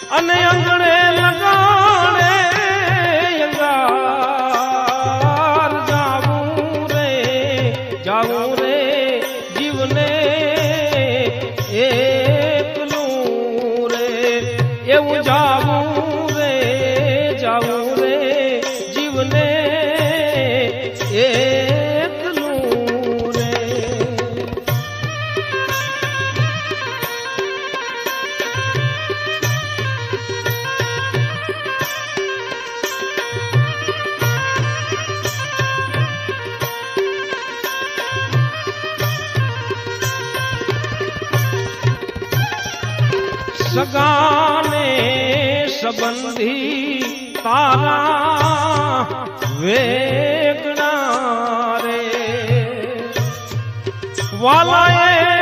અને અંગણે લગાડે અંગાર જાવું રે જીવને એકલું રે એવું જાવું રે જીવને એકલું રે સગાને સંબંધી તારા વેગણા રે વાલાએ